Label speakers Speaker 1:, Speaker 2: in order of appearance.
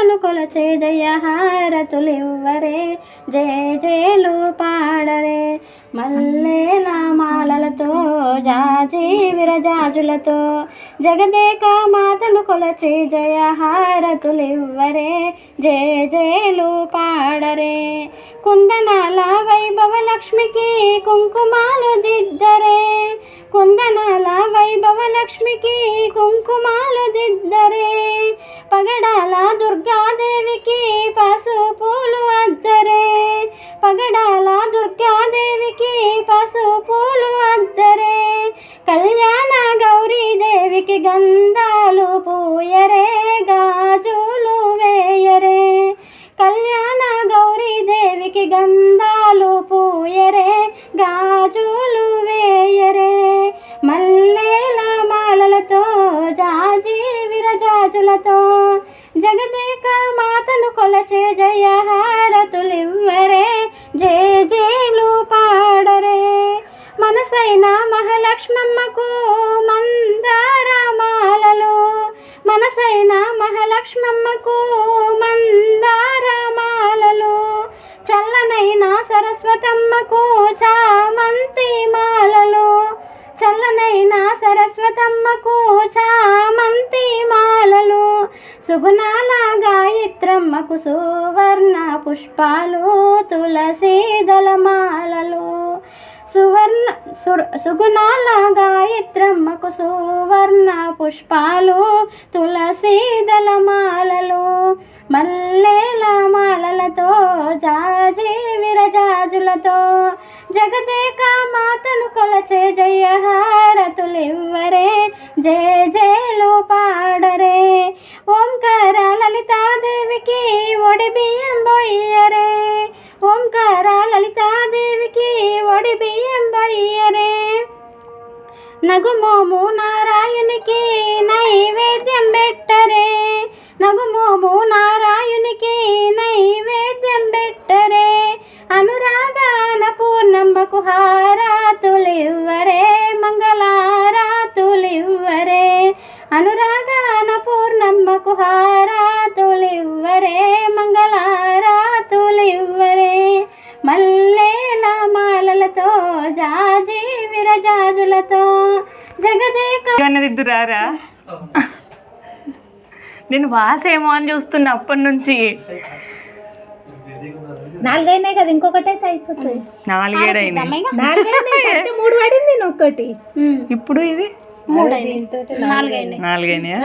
Speaker 1: మాతను కొలచే జయహారతులివ్వరే, జయ జయలు పాడరే. మల్లేల మాలలతో జాజి విరజాజులతో జగదేక మాతను కొలచే జయహారతులివ్వరే, జయ జయలు పాడరే. కుందనాల వైభవ లక్ష్మికి కుంకుమాలు దిద్దరే, కుందనాల వైభవ లక్ష్మికి కుంకుమాలు దిద్దరే. పగడాల దుర్గాదేవికి పసుపులు అద్దరే, పగడాల దుర్గాదేవికి పసుపులు అద్దరే. కళ్యాణ గౌరీదేవికి గంధాలు పూయరే, గాజులు వేయరే. కళ్యాణ గౌరీదేవికి గంధాలు పూయరే, గాజులు వేయరే. మల్లేల మాలలతో జాజి విరజాజులతో జగదేక మాతను కొలచే జయహారతులివ్వరే, జయ జయలు పాడరే. మనసైన మహాలక్ష్మమ్మకు మందారమాలలు, మనసైన మహాలక్ష్మమ్మకు మందారమాలలు. చల్లనైన సరస్వతమ్మకు చామంతి మాలలు, చల్లనైన సరస్వతమ్మకు చామంతి మాలలు. సుగుణాల గాయత్రమ్మకు సువర్ణ పుష్పాలు, తులసి దళమాలలు. సుగుణాల గాయత్రమ్మకు సువర్ణ పుష్పాలు, తులసి దళమాలలు. మల్లేల మాలలతో జాజి విరజాజులతో జగదేక మాతను కొలచే జయహారతులివ్వరే, జయ జయలు పాడరే. ఓంకార లలితాదేవికి ఒడి బియ్యం బొయ్యరే, ఓంకార లలితాదేవికి ఒడి బియ్యం బొయ్యరే. నగుమోము నారాయణునికి నైవేద్యం పెట్టరే, నగుమోము నారాయణునికి నైవేద్యం పెట్టరే. అనురాగాన పూర్ణమ్మకు హారతులివ్వరే, మంగళారతులివ్వరే. అనురాగాన పూర్ణమ్మకు హారతులివ్వరే, మంగళారతులివ్వరే. మల్లేల మాలలతో జాజి విరజాజులతో జగదేక
Speaker 2: దిద్దురారా. నేను వాసేమో అని చూస్తున్నా అప్పటి నుంచి.
Speaker 1: 4 అయినాయి కదా, ఇంకొకటి అయితే అయిపోతుంది.
Speaker 2: 4 7 అయినాయి,
Speaker 1: 3 పడింది, ఒక్కటి
Speaker 2: ఇప్పుడు ఇది
Speaker 1: 3 అయినాయి, 4 అయినాయి.
Speaker 2: 4 అయినాయా?